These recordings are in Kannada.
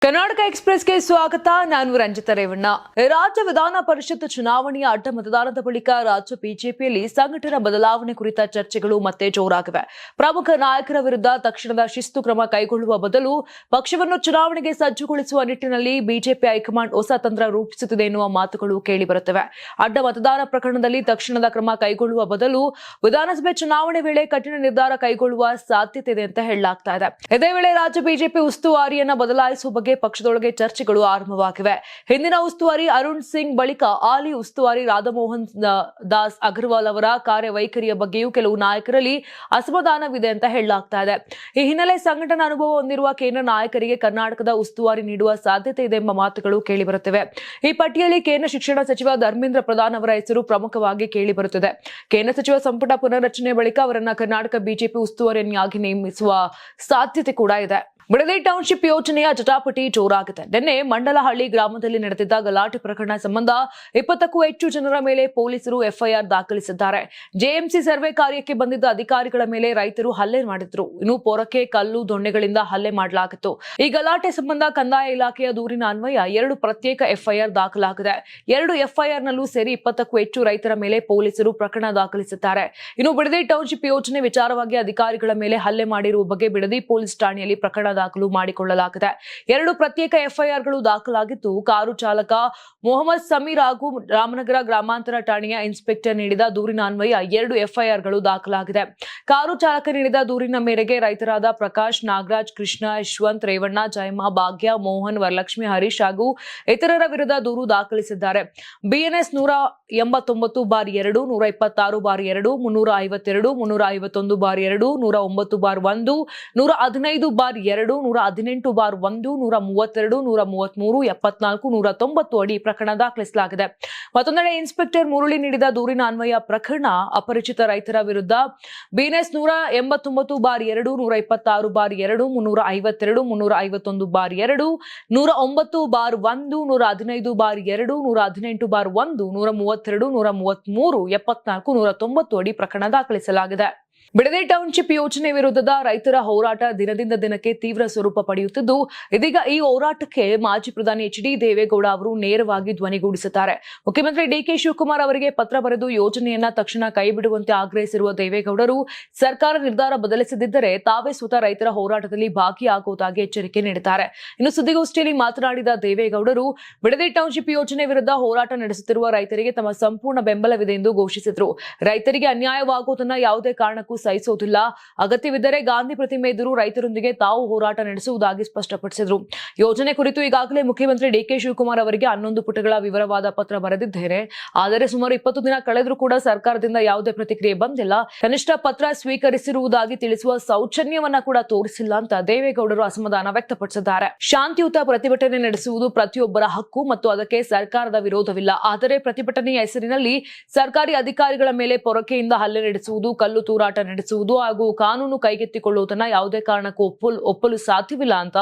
ಕರ್ನಾಟಕ ಎಕ್ಸ್‌ಪ್ರೆಸ್‌ಗೆ ಸ್ವಾಗತ. ನಾನು ರಂಜಿತಾ ರೇವಣ್ಣ. ರಾಜ್ಯ ವಿಧಾನ ಪರಿಷತ್ ಚುನಾವಣೆಯ ಅಡ್ಡ ಮತದಾನದ ಬಳಿಕ ರಾಜ್ಯ ಬಿಜೆಪಿಯಲ್ಲಿ ಸಂಘಟನಾ ಬದಲಾವಣೆ ಕುರಿತ ಚರ್ಚೆಗಳು ಮತ್ತೆ ಜೋರಾಗಿವೆ. ಪ್ರಮುಖ ನಾಯಕರ ವಿರುದ್ಧ ತಕ್ಷಣದ ಶಿಸ್ತು ಕ್ರಮ ಕೈಗೊಳ್ಳುವ ಬದಲು ಪಕ್ಷವನ್ನು ಚುನಾವಣೆಗೆ ಸಜ್ಜುಗೊಳಿಸುವ ನಿಟ್ಟಿನಲ್ಲಿ ಬಿಜೆಪಿ ಹೈಕಮಾಂಡ್ ಹೊಸ ತಂತ್ರ ರೂಪಿಸುತ್ತಿದೆ ಎನ್ನುವ ಮಾತುಗಳು ಕೇಳಿಬರುತ್ತಿವೆ. ಅಡ್ಡ ಮತದಾನ ಪ್ರಕರಣದಲ್ಲಿ ತಕ್ಷಣದ ಕ್ರಮ ಕೈಗೊಳ್ಳುವ ಬದಲು ವಿಧಾನಸಭೆ ಚುನಾವಣೆ ವೇಳೆ ಕಠಿಣ ನಿರ್ಧಾರ ಕೈಗೊಳ್ಳುವ ಸಾಧ್ಯತೆ ಇದೆ ಅಂತ ಹೇಳಲಾಗ್ತಾ ಇದೆ. ಇದೇ ವೇಳೆ ರಾಜ್ಯ ಬಿಜೆಪಿ ಉಸ್ತುವಾರಿಯನ್ನ ಬದಲಾಯಿಸುವ ಬಗ್ಗೆ ಪಕ್ಷದೊಳಗೆ ಚರ್ಚೆಗಳು ಆರಂಭವಾಗಿವೆ. ಹಿಂದಿನ ಉಸ್ತುವಾರಿ ಅರುಣ್ ಸಿಂಗ್ ಬಳಿಕ ಹಾಲಿ ಉಸ್ತುವಾರಿ ರಾಧಾಮೋಹನ್ ದಾಸ್ ಅಗರ್ವಾಲ್ ಅವರ ಕಾರ್ಯವೈಖರಿಯ ಬಗ್ಗೆಯೂ ಕೆಲವು ನಾಯಕರಲ್ಲಿ ಅಸಮಾಧಾನವಿದೆ ಅಂತ ಹೇಳಲಾಗ್ತಾ ಇದೆ. ಈ ಹಿನ್ನೆಲೆ ಸಂಘಟನಾ ಅನುಭವ ಹೊಂದಿರುವ ಕೇಂದ್ರ ನಾಯಕರಿಗೆ ಕರ್ನಾಟಕದ ಉಸ್ತುವಾರಿ ನೀಡುವ ಸಾಧ್ಯತೆ ಇದೆ ಎಂಬ ಮಾತುಗಳು ಕೇಳಿಬರುತ್ತಿವೆ. ಈ ಪಟ್ಟಿಯಲ್ಲಿ ಕೇಂದ್ರ ಶಿಕ್ಷಣ ಸಚಿವ ಧರ್ಮೇಂದ್ರ ಪ್ರಧಾನ್ ಅವರ ಹೆಸರು ಪ್ರಮುಖವಾಗಿ ಕೇಳಿಬರುತ್ತಿದೆ. ಕೇಂದ್ರ ಸಚಿವ ಸಂಪುಟ ಪುನರ್ರಚನೆ ಬಳಿಕ ಅವರನ್ನ ಕರ್ನಾಟಕ ಬಿಜೆಪಿ ಉಸ್ತುವಾರಿಯನ್ನಾಗಿ ನೇಮಿಸುವ ಸಾಧ್ಯತೆ ಕೂಡ ಇದೆ. ಬಿಡದಿ ಟೌನ್ಶಿಪ್ ಯೋಜನೆಯ ಜಟಾಪಟಿ ಜೋರಾಗಿದೆ. ನಿನ್ನೆ ಮಂಡಲಹಳ್ಳಿ ಗ್ರಾಮದಲ್ಲಿ ನಡೆದಿದ್ದ ಗಲಾಟೆ ಪ್ರಕರಣ ಸಂಬಂಧ 20ಕ್ಕೂ ಹೆಚ್ಚು ಜನರ ಮೇಲೆ ಪೊಲೀಸರು ಎಫ್ಐಆರ್ ದಾಖಲಿಸಿದ್ದಾರೆ. ಜೆಎಂಸಿ ಸರ್ವೆ ಕಾರ್ಯಕ್ಕೆ ಬಂದಿದ್ದ ಅಧಿಕಾರಿಗಳ ಮೇಲೆ ರೈತರು ಹಲ್ಲೆ ಮಾಡಿದ್ರು. ಇನ್ನು ಪೊರಕೆ ಕಲ್ಲು ದೊಣ್ಣೆಗಳಿಂದ ಹಲ್ಲೆ ಮಾಡಲಾಗಿತ್ತು. ಈ ಗಲಾಟೆ ಸಂಬಂಧ ಕಂದಾಯ ಇಲಾಖೆಯ ದೂರಿನ ಅನ್ವಯ 2 ಪ್ರತ್ಯೇಕ ಎಫ್ಐಆರ್ ದಾಖಲಾಗಿದೆ. 2 ಎಫ್ಐಆರ್ ನಲ್ಲೂ ಸೇರಿ 20ಕ್ಕೂ ಹೆಚ್ಚು ರೈತರ ಮೇಲೆ ಪೊಲೀಸರು ಪ್ರಕರಣ ದಾಖಲಿಸಿದ್ದಾರೆ. ಇನ್ನು ಬಿಡದಿ ಟೌನ್ಶಿಪ್ ಯೋಜನೆ ವಿಚಾರವಾಗಿ ಅಧಿಕಾರಿಗಳ ಮೇಲೆ ಹಲ್ಲೆ ಮಾಡಿರುವ ಬಗ್ಗೆ ಬಿಡದಿ ಪೊಲೀಸ್ ಠಾಣೆಯಲ್ಲಿ ಪ್ರಕರಣ ದಾಖಲು ಮಾಡಿಕೊಳ್ಳಲಾಗಿದೆ. 2 ಪ್ರತ್ಯೇಕ ಎಫ್ಐಆರ್ಗಳು ದಾಖಲಾಗಿದ್ದು, ಕಾರು ಚಾಲಕ ಮೊಹಮ್ಮದ್ ಸಮೀರ್ ಹಾಗೂ ರಾಮನಗರ ಗ್ರಾಮಾಂತರ ಠಾಣೆಯ ಇನ್ಸ್ಪೆಕ್ಟರ್ ನೀಡಿದ ದೂರಿನ ಅನ್ವಯ 2 ಎಫ್ಐಆರ್ಗಳು ದಾಖಲಾಗಿದೆ. ಕಾರು ಚಾಲಕ ನೀಡಿದ ದೂರಿನ ಮೇರೆಗೆ ರೈತರಾದ ಪ್ರಕಾಶ್, ನಾಗರಾಜ್, ಕೃಷ್ಣ, ಯಶವಂತ್, ರೇವಣ್ಣ, ಜಯಮ್ಮ, ಭಾಗ್ಯ, ಮೋಹನ್, ವರಲಕ್ಷ್ಮಿ, ಹರೀಶ್ ಹಾಗೂ ಇತರರ ವಿರುದ್ಧ ದೂರು ದಾಖಲಿಸಿದ್ದಾರೆ. ಬಿಎನ್ಎಸ್ 189/2, 126/2, 352, 351/2, 109/1, 115/2, 118/1, 132, 133, 74, 190 ಅಡಿ ಪ್ರಕರಣ ದಾಖಲಿಸಲಾಗಿದೆ. ಮತ್ತೊಂದೆಡೆ ಇನ್ಸ್ಪೆಕ್ಟರ್ ಮುರಳಿ ನೀಡಿದ ದೂರಿನ ಅನ್ವಯ ಪ್ರಕರಣ ಅಪರಿಚಿತ ರೈತರ ವಿರುದ್ಧ ಬಿಎನ್ಎಸ್ 189/2, 126/2, 352, 351/2, 109/1, 115/2, 118/1, 132, 133, 74, 190 ಅಡಿ ಪ್ರಕರಣ ದಾಖಲಿಸಲಾಗಿದೆ. ಬಿಡದಿ ಟೌನ್ಶಿಪ್ ಯೋಜನೆ ವಿರುದ್ಧದ ರೈತರ ಹೋರಾಟ ದಿನದಿಂದ ದಿನಕ್ಕೆ ತೀವ್ರ ಸ್ವರೂಪ ಪಡೆಯುತ್ತಿದ್ದು, ಇದೀಗ ಈ ಹೋರಾಟಕ್ಕೆ ಮಾಜಿ ಪ್ರಧಾನಿ ಎಚ್.ಡಿ. ದೇವೇಗೌಡ ಅವರು ನೇರವಾಗಿ ಧ್ವನಿಗೂಡಿಸುತ್ತಾರೆ. ಮುಖ್ಯಮಂತ್ರಿ ಡಿ.ಕೆ. ಶಿವಕುಮಾರ್ ಅವರಿಗೆ ಪತ್ರ ಬರೆದು ಯೋಜನೆಯನ್ನ ತಕ್ಷಣ ಕೈಬಿಡುವಂತೆ ಆಗ್ರಹಿಸಿರುವ ದೇವೇಗೌಡರು ಸರ್ಕಾರ ನಿರ್ಧಾರ ಬದಲಿಸದಿದ್ದರೆ ತಾವೇ ಸ್ವತಃ ರೈತರ ಹೋರಾಟದಲ್ಲಿ ಭಾಗಿಯಾಗುವುದಾಗಿ ಎಚ್ಚರಿಕೆ ನೀಡಿದ್ದಾರೆ. ಇನ್ನು ಸುದ್ದಿಗೋಷ್ಠಿಯಲ್ಲಿ ಮಾತನಾಡಿದ ದೇವೇಗೌಡರು, ಬಿಡದಿ ಟೌನ್ಶಿಪ್ ಯೋಜನೆ ವಿರುದ್ಧ ಹೋರಾಟ ನಡೆಸುತ್ತಿರುವ ರೈತರಿಗೆ ತಮ್ಮ ಸಂಪೂರ್ಣ ಬೆಂಬಲವಿದೆ ಎಂದು ಘೋಷಿಸಿದರು. ರೈತರಿಗೆ ಅನ್ಯಾಯವಾಗುವುದನ್ನು ಯಾವುದೇ ಕಾರಣಕ್ಕೂ ಸಹಿಸುವುದಿಲ್ಲ. ಅಗತ್ಯವಿದ್ದರೆ ಗಾಂಧಿ ಪ್ರತಿಮೆ ಎದುರು ರೈತರೊಂದಿಗೆ ತಾವು ಹೋರಾಟ ನಡೆಸುವುದಾಗಿ ಸ್ಪಷ್ಟಪಡಿಸಿದರು. ಯೋಜನೆ ಕುರಿತು ಈಗಾಗಲೇ ಮುಖ್ಯಮಂತ್ರಿ ಡಿ.ಕೆ. ಶಿವಕುಮಾರ್ ಅವರಿಗೆ 11 ಪುಟಗಳ ವಿವರವಾದ ಪತ್ರ ಬರೆದಿದ್ದೇನೆ. ಆದರೆ ಸುಮಾರು 20 ದಿನ ಕಳೆದರೂ ಕೂಡ ಸರ್ಕಾರದಿಂದ ಯಾವುದೇ ಪ್ರತಿಕ್ರಿಯೆ ಬಂದಿಲ್ಲ. ಕನಿಷ್ಠ ಪತ್ರ ಸ್ವೀಕರಿಸಿರುವುದಾಗಿ ತಿಳಿಸುವ ಸೌಜನ್ಯವನ್ನ ಕೂಡ ತೋರಿಸಿಲ್ಲ ಅಂತ ದೇವೇಗೌಡರು ಅಸಮಾಧಾನ ವ್ಯಕ್ತಪಡಿಸಿದ್ದಾರೆ. ಶಾಂತಿಯುತ ಪ್ರತಿಭಟನೆ ನಡೆಸುವುದು ಪ್ರತಿಯೊಬ್ಬರ ಹಕ್ಕು ಮತ್ತು ಅದಕ್ಕೆ ಸರ್ಕಾರದ ವಿರೋಧವಿಲ್ಲ. ಆದರೆ ಪ್ರತಿಭಟನೆಯ ಹೆಸರಿನಲ್ಲಿ ಸರ್ಕಾರಿ ಅಧಿಕಾರಿಗಳ ಮೇಲೆ ಪೊರಕೆಯಿಂದ ಹಲ್ಲೆ ನಡೆಸುವುದು, ಕಲ್ಲು ತೂರಾಟ ನಡೆಸುವುದು ಹಾಗೂ ಕಾನೂನು ಕೈಗೆತ್ತಿಕೊಳ್ಳುವುದನ್ನು ಯಾವುದೇ ಕಾರಣಕ್ಕೂ ಒಪ್ಪಲು ಸಾಧ್ಯವಿಲ್ಲ ಅಂತ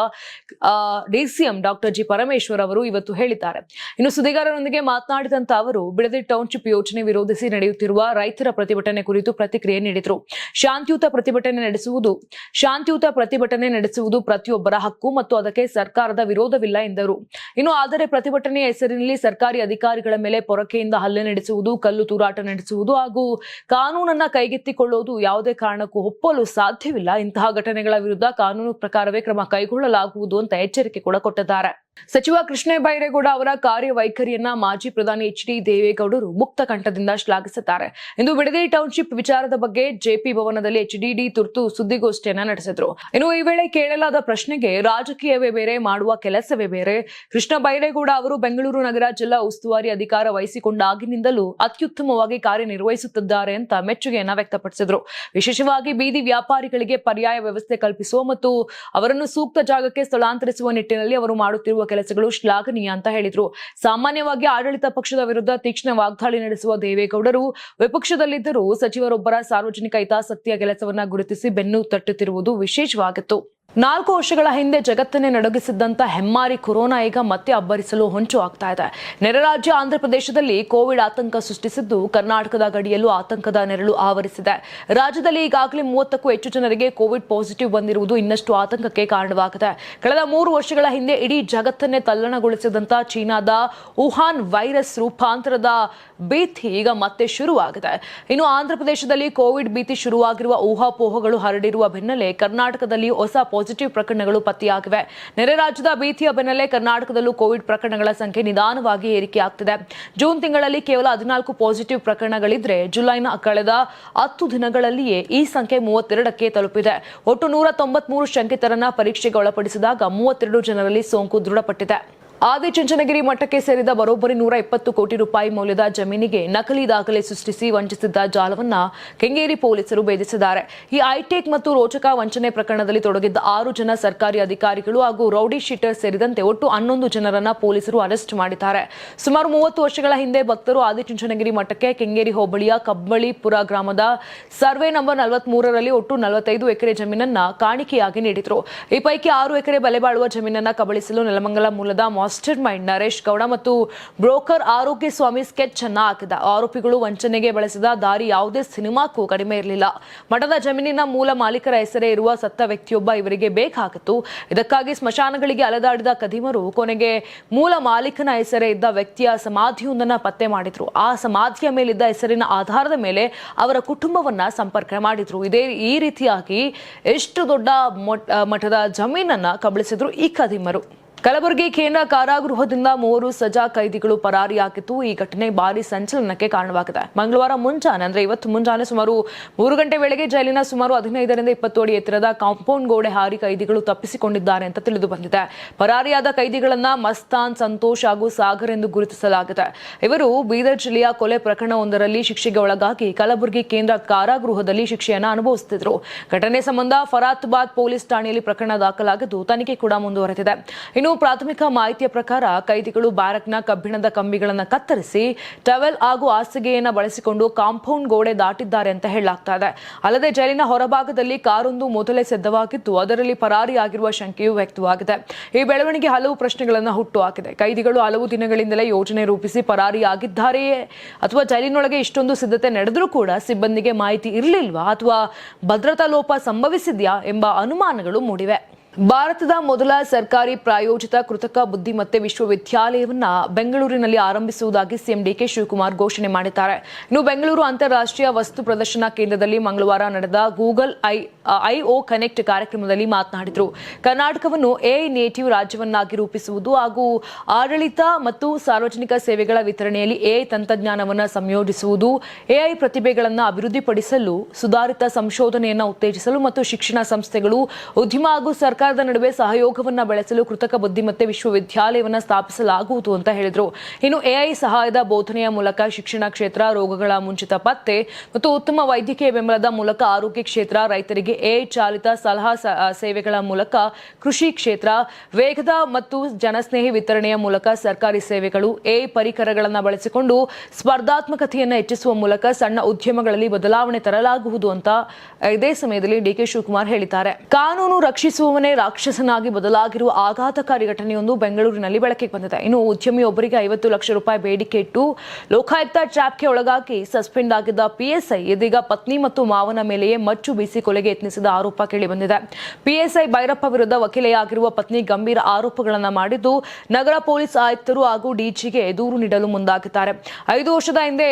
ಡಿಸಿಎಂ ಡಾಕ್ಟರ್ ಜಿ ಪರಮೇಶ್ವರ್ ಅವರು ಇವತ್ತು ಹೇಳಿದ್ದಾರೆ. ಇನ್ನು ಸುದ್ದಿಗಾರರೊಂದಿಗೆ ಮಾತನಾಡಿದಂತ ಅವರು ಬಿಡದಿ ಟೌನ್ಶಿಪ್ ಯೋಜನೆ ವಿರೋಧಿಸಿ ನಡೆಯುತ್ತಿರುವ ರೈತರ ಪ್ರತಿಭಟನೆ ಕುರಿತು ಪ್ರತಿಕ್ರಿಯೆ ನೀಡಿದರು. ಶಾಂತಿಯುತ ಪ್ರತಿಭಟನೆ ನಡೆಸುವುದು ಪ್ರತಿಯೊಬ್ಬರ ಹಕ್ಕು ಮತ್ತು ಅದಕ್ಕೆ ಸರ್ಕಾರದ ವಿರೋಧವಿಲ್ಲ ಎಂದರು. ಇನ್ನು ಆದರೆ ಪ್ರತಿಭಟನೆಯ ಹೆಸರಿನಲ್ಲಿ ಸರ್ಕಾರಿ ಅಧಿಕಾರಿಗಳ ಮೇಲೆ ಪೊರಕೆಯಿಂದ ಹಲ್ಲೆ ನಡೆಸುವುದು, ಕಲ್ಲು ತೂರಾಟ ನಡೆಸುವುದು ಹಾಗೂ ಕಾನೂನನ್ನ ಕೈಗೆತ್ತಿಕೊಳ್ಳುವುದು ಯಾವುದೇ ಕಾರಣಕ್ಕೂ ಒಪ್ಪಲು ಸಾಧ್ಯವಿಲ್ಲ. ಇಂತಹ ಘಟನೆಗಳ ವಿರುದ್ಧ ಕಾನೂನು ಪ್ರಕಾರವೇ ಕ್ರಮ ಕೈಗೊಳ್ಳಲಾಗುವುದು ಅಂತ ಎಚ್ಚರಿಕೆ ಕೂಡ ಕೊಟ್ಟಿದ್ದಾರೆ. ಸಚಿವ ಕೃಷ್ಣ ಬೈರೇಗೌಡ ಅವರ ಕಾರ್ಯವೈಖರಿಯನ್ನ ಮಾಜಿ ಪ್ರಧಾನಿ ಎಚ್.ಡಿ. ದೇವೇಗೌಡರು ಮುಕ್ತ ಕಂಠದಿಂದ ಶ್ಲಾಘಿಸಿದ್ದಾರೆ. ಇಂದು ಬಿಡದಿ ಟೌನ್ಶಿಪ್ ವಿಚಾರದ ಬಗ್ಗೆ ಜೆಪಿ ಭವನದಲ್ಲಿ ಎಚ್.ಡಿ. ತುರ್ತು ಸುದ್ದಿಗೋಷ್ಠಿಯನ್ನ ನಡೆಸಿದ್ರು. ಇನ್ನು ಈ ವೇಳೆ ಕೇಳಲಾದ ಪ್ರಶ್ನೆಗೆ ರಾಜಕೀಯವೇ ಬೇರೆ, ಮಾಡುವ ಕೆಲಸವೇ ಬೇರೆ. ಕೃಷ್ಣ ಬೈರೇಗೌಡ ಅವರು ಬೆಂಗಳೂರು ನಗರ ಜಿಲ್ಲಾ ಉಸ್ತುವಾರಿ ಅಧಿಕಾರ ವಹಿಸಿಕೊಂಡಾಗಿನಿಂದಲೂ ಅತ್ಯುತ್ತಮವಾಗಿ ಕಾರ್ಯನಿರ್ವಹಿಸುತ್ತಿದ್ದಾರೆ ಅಂತ ಮೆಚ್ಚುಗೆಯನ್ನ ವ್ಯಕ್ತಪಡಿಸಿದ್ರು. ವಿಶೇಷವಾಗಿ ಬೀದಿ ವ್ಯಾಪಾರಿಗಳಿಗೆ ಪರ್ಯಾಯ ವ್ಯವಸ್ಥೆ ಕಲ್ಪಿಸುವ ಮತ್ತು ಅವರನ್ನು ಸೂಕ್ತ ಜಾಗಕ್ಕೆ ಸ್ಥಳಾಂತರಿಸುವ ನಿಟ್ಟಿನಲ್ಲಿ ಅವರು ಮಾಡುತ್ತಿರುವ ಕೆಲಸಗಳು ಶ್ಲಾಘನೀಯ ಅಂತ ಹೇಳಿದ್ರು. ಸಾಮಾನ್ಯವಾಗಿ ಆಡಳಿತ ಪಕ್ಷದ ವಿರುದ್ಧ ತೀಕ್ಷ್ಣ ವಾಗ್ದಾಳಿ ನಡೆಸುವ ದೇವೇಗೌಡರು ವಿಪಕ್ಷದಲ್ಲಿದ್ದರೂ ಸಚಿವರೊಬ್ಬರ ಸಾರ್ವಜನಿಕ ಹಿತಾಸಕ್ತಿಯ ಕೆಲಸವನ್ನ ಗುರುತಿಸಿ ಬೆನ್ನು ತಟ್ಟುತ್ತಿರುವುದು ವಿಶೇಷವಾಗಿತ್ತು. 4 ವರ್ಷಗಳ ಹಿಂದೆ ಜಗತ್ತನ್ನೇ ನಡುಗಿಸಿದ್ದಂತ ಹೆಮ್ಮಾರಿ ಕೊರೋನಾ ಈಗ ಮತ್ತೆ ಅಬ್ಬರಿಸಲು ಹೊಂಚು ಆಗ್ತಾ ಇದೆ. ನೆರೆ ರಾಜ್ಯ ಆಂಧ್ರಪ್ರದೇಶದಲ್ಲಿ ಕೋವಿಡ್ ಆತಂಕ ಸೃಷ್ಟಿಸಿದ್ದು ಕರ್ನಾಟಕದ ಗಡಿಯಲ್ಲೂ ಆತಂಕದ ನೆರಳು ಆವರಿಸಿದೆ. ರಾಜ್ಯದಲ್ಲಿ ಈಗಾಗಲೇ 30ಕ್ಕೂ ಹೆಚ್ಚು ಜನರಿಗೆ ಕೋವಿಡ್ ಪಾಸಿಟಿವ್ ಬಂದಿರುವುದು ಇನ್ನಷ್ಟು ಆತಂಕಕ್ಕೆ ಕಾರಣವಾಗಿದೆ. ಕಳೆದ 3 ವರ್ಷಗಳ ಹಿಂದೆ ಇಡೀ ಜಗತ್ತನ್ನೇ ತಲ್ಲಣಗೊಳಿಸಿದಂತ ಚೀನಾದ ವುಹಾನ್ ವೈರಸ್ ರೂಪಾಂತರದ ಭೀತಿ ಈಗ ಮತ್ತೆ ಶುರುವಾಗಿದೆ. ಇನ್ನು ಆಂಧ್ರಪ್ರದೇಶದಲ್ಲಿ ಕೋವಿಡ್ ಭೀತಿ ಶುರುವಾಗಿರುವ ಊಹಾಪೋಹಗಳು ಹರಡಿರುವ ಬೆನ್ನಲ್ಲೇ ಕರ್ನಾಟಕದಲ್ಲಿ ಹೊಸ ಪಾಸಿಟಿವ್ ಪ್ರಕರಣಗಳು ಪತ್ತೆಯಾಗಿವೆ. ನೆರೆ ರಾಜ್ಯದ ಭೀತಿಯ ಬೆನ್ನಲ್ಲೇ ಕರ್ನಾಟಕದಲ್ಲೂ ಕೋವಿಡ್ ಪ್ರಕರಣಗಳ ಸಂಖ್ಯೆ ನಿಧಾನವಾಗಿ ಏರಿಕೆಯಾಗ್ತಿದೆ. ಜೂನ್ ತಿಂಗಳಲ್ಲಿ ಕೇವಲ 14 ಪಾಸಿಟಿವ್ ಪ್ರಕರಣಗಳಿದ್ರೆ ಜುಲೈನ ಕಳೆದ 10 ದಿನಗಳಲ್ಲಿಯೇ ಈ ಸಂಖ್ಯೆ 32ಕ್ಕೆ ತಲುಪಿದೆ. ಒಟ್ಟು 193 ಶಂಕಿತರನ್ನ ಪರೀಕ್ಷೆಗೆ ಒಳಪಡಿಸಿದಾಗ 32 ಜನರಲ್ಲಿ ಸೋಂಕು ದೃಢಪಟ್ಟಿದೆ. ಆದಿಚುಂಚನಗಿರಿ ಮಠಕ್ಕೆ ಸೇರಿದ ಬರೋಬ್ಬರಿ 120 ಕೋಟಿ ರೂಪಾಯಿ ಮೌಲ್ಯದ ಜಮೀನಿಗೆ ನಕಲಿ ದಾಖಲೆ ಸೃಷ್ಟಿಸಿ ವಂಚಿಸಿದ್ದ ಜಾಲವನ್ನ ಕೆಂಗೇರಿ ಪೊಲೀಸರು ಭೇದಿಸಿದ್ದಾರೆ. ಈ ಹೈಟೆಕ್ ಮತ್ತು ರೋಚಕ ವಂಚನೆ ಪ್ರಕರಣದಲ್ಲಿ ತೊಡಗಿದ್ದ 6 ಜನ ಸರ್ಕಾರಿ ಅಧಿಕಾರಿಗಳು ಹಾಗೂ ರೌಡಿ ಶೀಟರ್ ಸೇರಿದಂತೆ ಒಟ್ಟು 11 ಜನರನ್ನ ಪೊಲೀಸರು ಅರೆಸ್ಟ್ ಮಾಡಿದ್ದಾರೆ. ಸುಮಾರು 30 ವರ್ಷಗಳ ಹಿಂದೆ ಭಕ್ತರು ಆದಿಚುಂಚನಗಿರಿ ಮಠಕ್ಕೆ ಕೆಂಗೇರಿ ಹೋಬಳಿಯ ಕಬ್ಬಳಿಪುರ ಗ್ರಾಮದ ಸರ್ವೆ ನಂಬರ್ 43ರಲ್ಲಿ ಒಟ್ಟು 45 ಎಕರೆ ಜಮೀನನ್ನ ಕಾಣಿಕೆಯಾಗಿ ನೀಡಿದ್ರು. ಈ ಪೈಕಿ 6 ಎಕರೆ ಬೆಲೆ ಬಾಳುವ ಜಮೀನನ್ನ ಕಬಳಿಸಲು ನೆಲಮಂಗಲ ಮೂಲದ ಮಾಸ್ಟರ್ ಮೈಂಡ್ ನರೇಶ್ ಗೌಡ ಮತ್ತು ಬ್ರೋಕರ್ ಆರೋಗ್ಯ ಸ್ವಾಮಿ ಸ್ಕೆಚ್ ಅನ್ನ ಹಾಕಿದ. ಆರೋಪಿಗಳು ವಂಚನೆಗೆ ಬಳಸಿದ ದಾರಿ ಯಾವುದೇ ಸಿನಿಮಾಕ್ಕೂ ಕಡಿಮೆ ಇರಲಿಲ್ಲ. ಮಠದ ಜಮೀನಿನ ಮೂಲ ಮಾಲೀಕರ ಹೆಸರೇ ಇರುವ ಸತ್ತ ವ್ಯಕ್ತಿಯೊಬ್ಬ ಇವರಿಗೆ ಬೇಕಾಗಿತ್ತು. ಇದಕ್ಕಾಗಿ ಸ್ಮಶಾನಗಳಿಗೆ ಅಲೆದಾಡಿದ ಕದಿಮರು ಕೊನೆಗೆ ಮೂಲ ಮಾಲೀಕನ ಹೆಸರೇ ಇದ್ದ ವ್ಯಕ್ತಿಯ ಸಮಾಧಿಯೊಂದನ್ನ ಪತ್ತೆ ಮಾಡಿದ್ರು. ಆ ಸಮಾಧಿಯ ಮೇಲಿದ್ದ ಹೆಸರಿನ ಆಧಾರದ ಮೇಲೆ ಅವರ ಕುಟುಂಬವನ್ನ ಸಂಪರ್ಕ ಮಾಡಿದ್ರು. ಈ ರೀತಿಯಾಗಿ ಎಷ್ಟು ದೊಡ್ಡ ಮಠದ ಜಮೀನನ್ನ ಕಬಳಿಸಿದ್ರು ಈ ಕದಿಮರು. ಕಲಬುರಗಿ ಕೇಂದ್ರ ಕಾರಾಗೃಹದಿಂದ 3 ಸಜಾ ಕೈದಿಗಳು ಪರಾರಿಯಾಗಿದ್ದು ಈ ಘಟನೆ ಭಾರಿ ಸಂಚಲನಕ್ಕೆ ಕಾರಣವಾಗಿದೆ. ಮಂಗಳವಾರ ಮುಂಜಾನೆ ಅಂದ್ರೆ ಇವತ್ತು ಮುಂಜಾನೆ ಸುಮಾರು 3 ಗಂಟೆ ವೇಳೆಗೆ ಜೈಲಿನ ಸುಮಾರು 15ರಿಂದ 20 ಅಡಿ ಎತ್ತರದ ಕಾಂಪೌಂಡ್ ಗೋಡೆ ಹಾರಿ ಕೈದಿಗಳು ತಪ್ಪಿಸಿಕೊಂಡಿದ್ದಾರೆ ಅಂತ ತಿಳಿದು ಬಂದಿದೆ. ಪರಾರಿಯಾದ ಕೈದಿಗಳನ್ನ ಮಸ್ತಾನ್, ಸಂತೋಷ್ ಹಾಗೂ ಸಾಗರ್ ಎಂದು ಗುರುತಿಸಲಾಗಿದೆ. ಇವರು ಬೀದರ್ ಜಿಲ್ಲೆಯ ಕೊಲೆ ಪ್ರಕರಣವೊಂದರಲ್ಲಿ ಶಿಕ್ಷೆಗೆ ಒಳಗಾಗಿ ಕಲಬುರಗಿ ಕೇಂದ್ರ ಕಾರಾಗೃಹದಲ್ಲಿ ಶಿಕ್ಷೆಯನ್ನು ಅನುಭವಿಸುತ್ತಿದ್ದರು. ಘಟನೆ ಸಂಬಂಧ ಫರಾತ್ಬಾದ್ ಪೊಲೀಸ್ ಠಾಣೆಯಲ್ಲಿ ಪ್ರಕರಣ ದಾಖಲಾಗಿದ್ದು ತನಿಖೆ ಕೂಡ ಮುಂದುವರೆದಿದೆ. ಪ್ರಾಥಮಿಕ ಮಾಹಿತಿಯ ಪ್ರಕಾರ ಕೈದಿಗಳು ಬ್ಯಾರಕ್ನ ಕಬ್ಬಿಣದ ಕಂಬಿಗಳನ್ನು ಕತ್ತರಿಸಿ ಟವೆಲ್ ಹಾಗೂ ಹಾಸಿಗೆಯನ್ನು ಬಳಸಿಕೊಂಡು ಕಾಂಪೌಂಡ್ ಗೋಡೆ ದಾಟಿದ್ದಾರೆ ಅಂತ ಹೇಳಲಾಗ್ತಾ ಇದೆ. ಅಲ್ಲದೆ ಜೈಲಿನ ಹೊರಭಾಗದಲ್ಲಿ ಕಾರೊಂದು ಮೊದಲೇ ಸಿದ್ಧವಾಗಿದ್ದು ಅದರಲ್ಲಿ ಪರಾರಿಯಾಗಿರುವ ಶಂಕೆಯೂ ವ್ಯಕ್ತವಾಗಿದೆ. ಈ ಬೆಳವಣಿಗೆ ಹಲವು ಪ್ರಶ್ನೆಗಳನ್ನು ಹುಟ್ಟುಹಾಕಿದೆ. ಕೈದಿಗಳು ಹಲವು ದಿನಗಳಿಂದಲೇ ಯೋಜನೆ ರೂಪಿಸಿ ಪರಾರಿಯಾಗಿದ್ದಾರೆಯೇ ಅಥವಾ ಜೈಲಿನೊಳಗೆ ಇಷ್ಟೊಂದು ಸಿದ್ಧತೆ ನಡೆದರೂ ಕೂಡ ಸಿಬ್ಬಂದಿಗೆ ಮಾಹಿತಿ ಇರಲಿಲ್ವಾ ಅಥವಾ ಭದ್ರತಾ ಲೋಪ ಸಂಭವಿಸಿದ್ಯಾ ಎಂಬ ಅನುಮಾನಗಳು ಮೂಡಿವೆ. ಭಾರತದ ಮೊದಲ ಸರ್ಕಾರಿ ಪ್ರಾಯೋಜಿತ ಕೃತಕ ಬುದ್ಧಿಮತ್ತೆ ವಿಶ್ವವಿದ್ಯಾಲಯವನ್ನ ಬೆಂಗಳೂರಿನಲ್ಲಿ ಆರಂಭಿಸುವುದಾಗಿ ಸಿಎಂ ಡಿಕೆ ಶಿವಕುಮಾರ್ ಘೋಷಣೆ ಮಾಡಿದ್ದಾರೆ. ಇನ್ನು ಬೆಂಗಳೂರು ಅಂತಾರಾಷ್ಟ್ರೀಯ ವಸ್ತು ಪ್ರದರ್ಶನ ಕೇಂದ್ರದಲ್ಲಿ ಮಂಗಳವಾರ ನಡೆದ ಗೂಗಲ್ ಐಒ ಕನೆಕ್ಟ್ ಕಾರ್ಯಕ್ರಮದಲ್ಲಿ ಮಾತನಾಡಿದರು. ಕರ್ನಾಟಕವನ್ನು ಎಐ ನೇಟಿವ್ ರಾಜ್ಯವನ್ನಾಗಿ ರೂಪಿಸುವುದು ಹಾಗೂ ಆಡಳಿತ ಮತ್ತು ಸಾರ್ವಜನಿಕ ಸೇವೆಗಳ ವಿತರಣೆಯಲ್ಲಿ ಎಐ ತಂತ್ರಜ್ಞಾನವನ್ನು ಸಂಯೋಜಿಸುವುದು, ಎಐ ಪ್ರತಿಭೆಗಳನ್ನು ಅಭಿವೃದ್ಧಿಪಡಿಸಲು, ಸುಧಾರಿತ ಸಂಶೋಧನೆಯನ್ನು ಉತ್ತೇಜಿಸಲು ಮತ್ತು ಶಿಕ್ಷಣ ಸಂಸ್ಥೆಗಳು, ಉದ್ಯಮ ಹಾಗೂ ಸರ್ಕಾರದ ನಡುವೆ ಸಹಯೋಗವನ್ನು ಬೆಳೆಸಲು ಕೃತಕ ಬುದ್ಧಿಮತ್ತೆ ವಿಶ್ವವಿದ್ಯಾಲಯವನ್ನು ಸ್ಥಾಪಿಸಲಾಗುವುದು ಅಂತ ಹೇಳಿದರು. ಇನ್ನು ಎಐ ಸಹಾಯದ ಬೋಧನೆಯ ಮೂಲಕ ಶಿಕ್ಷಣ ಕ್ಷೇತ್ರ, ರೋಗಗಳ ಮುಂಚಿತ ಪತ್ತೆ ಮತ್ತು ಉತ್ತಮ ವೈದ್ಯಕೀಯ ಬೆಂಬಲದ ಮೂಲಕ ಆರೋಗ್ಯ ಕ್ಷೇತ್ರ, ರೈತರಿಗೆ ಎಐ ಚಾಲಿತ ಸಲಹಾ ಸೇವೆಗಳ ಮೂಲಕ ಕೃಷಿ ಕ್ಷೇತ್ರ, ವೇಗದ ಮತ್ತು ಜನಸ್ನೇಹಿ ವಿತರಣೆಯ ಮೂಲಕ ಸರ್ಕಾರಿ ಸೇವೆಗಳು, ಎಐ ಪರಿಕರಗಳನ್ನು ಬಳಸಿಕೊಂಡು ಸ್ಪರ್ಧಾತ್ಮಕತೆಯನ್ನು ಹೆಚ್ಚಿಸುವ ಮೂಲಕ ಸಣ್ಣ ಉದ್ಯಮಗಳಲ್ಲಿ ಬದಲಾವಣೆ ತರಲಾಗುವುದು ಅಂತ ಇದೇ ಸಮಯದಲ್ಲಿ ಡಿಕೆ ಶಿವಕುಮಾರ್ ಹೇಳಿದ್ದಾರೆ. ಕಾನೂನು ರಕ್ಷಿಸುವವನೇ ರಾಕ್ಷಸನಾಗಿ ಬದಲಾಗಿರುವ ಆಘಾತಕಾರಿ ಘಟನೆಯೊಂದು ಬೆಂಗಳೂರಿನಲ್ಲಿ ಬೆಳಕಿಗೆ ಬಂದಿದೆ. ಇನ್ನು ಉದ್ಯಮಿಯೊಬ್ಬರಿಗೆ 50 ಲಕ್ಷ ರೂಪಾಯಿ ಬೇಡಿಕೆ ಇಟ್ಟು ಲೋಕಾಯುಕ್ತ ಟ್ರ್ಯಾಪ್ಗೆ ಒಳಗಾಗಿ ಸಸ್ಪೆಂಡ್ ಆಗಿದ್ದ ಪಿಎಸ್ಐ ಇದೀಗ ಪತ್ನಿ ಮತ್ತು ಮಾವನ ಮೇಲೆಯೇ ಮಚ್ಚು ಬೀಸಿ ಕೊಲೆಗೆ ಯತ್ನಿಸಿದ ಆರೋಪ ಕೇಳಿಬಂದಿದೆ. ಪಿಎಸ್ಐ ಭೈರಪ್ಪ ವಿರುದ್ಧ ವಕೀಲೆಯಾಗಿರುವ ಪತ್ನಿ ಗಂಭೀರ ಆರೋಪಗಳನ್ನು ಮಾಡಿದ್ದು ನಗರ ಪೊಲೀಸ್ ಆಯುಕ್ತರು ಹಾಗೂ ಡಿಜಿಗೆ ದೂರು ನೀಡಲು ಮುಂದಾಗಿದ್ದಾರೆ. 5 ವರ್ಷದ ಹಿಂದೆ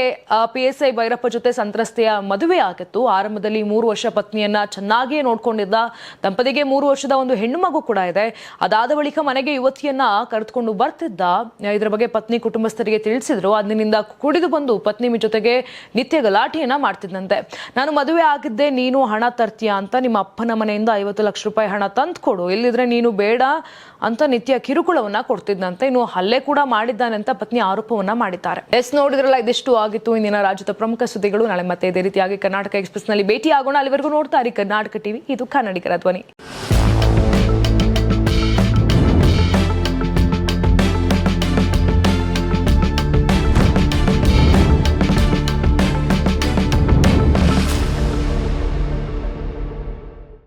ಪಿಎಸ್ಐ ಭೈರಪ್ಪ ಜೊತೆ ಸಂತ್ರಸ್ತೆಯ ಮದುವೆಯಾಗಿತ್ತು. ಆರಂಭದಲ್ಲಿ 3 ವರ್ಷ ಪತ್ನಿಯನ್ನ ಚೆನ್ನಾಗಿಯೇ ನೋಡಿಕೊಂಡಿದ್ದ ದಂಪತಿಗೆ 3 ವರ್ಷದ ಒಂದು ಹೆಣ್ಣು ಮಗು ಕೂಡ ಇದೆ. ಅದಾದ ಬಳಿಕ ಮನೆಗೆ ಯುವತಿಯನ್ನ ಕರೆದುಕೊಂಡು ಬರ್ತಿದ್ದ. ಇದರ ಬಗ್ಗೆ ಪತ್ನಿ ಕುಟುಂಬಸ್ಥರಿಗೆ ತಿಳಿಸಿದ್ರು. ಅಂದಿನಿಂದ ಕುಡಿದು ಬಂದು ಪತ್ನಿ ಜೊತೆಗೆ ನಿತ್ಯ ಗಲಾಟೆಯನ್ನ ಮಾಡ್ತಿದ್ದಂತೆ. ನಾನು ಮದುವೆ ಆಗಿದ್ದೆ, ನೀನು ಹಣ ತರ್ತೀಯ ಅಂತ ನಿಮ್ಮ ಅಪ್ಪನ ಮನೆಯಿಂದ 50 ಲಕ್ಷ ರೂಪಾಯಿ ಹಣ ತಂದ್ಕೊಡು, ಇಲ್ಲಿದ್ರೆ ನೀನು ಬೇಡ ಅಂತ ನಿತ್ಯ ಕಿರುಕುಳವನ್ನ ಕೊಡ್ತಿದ್ದಂತೆ. ಇನ್ನು ಹಲ್ಲೆ ಕೂಡ ಮಾಡಿದ್ದಾನೆ ಅಂತ ಪತ್ನಿ ಆರೋಪವನ್ನ ಮಾಡಿದ್ದಾರೆ. ನೋಡಿದ್ರಲ್ಲ, ಇದಿಷ್ಟು ಆಗಿತ್ತು ಇಂದಿನ ರಾಜ್ಯದ ಪ್ರಮುಖ ಸುದ್ದಿಗಳು. ನಾಳೆ ಮತ್ತೆ ಇದೇ ರೀತಿಯಾಗಿ ಕರ್ನಾಟಕ ಎಕ್ಸ್ಪ್ರೆಸ್ ನಲ್ಲಿ ಭೇಟಿ ಆಗೋಣ. ಅಲ್ಲಿವರೆಗೂ ನೋಡ್ತಾ ಇರಿ ಕರ್ನಾಟಕ ಟಿವಿ, ಇದು ಕನ್ನಡಿಗರ ಧ್ವನಿ.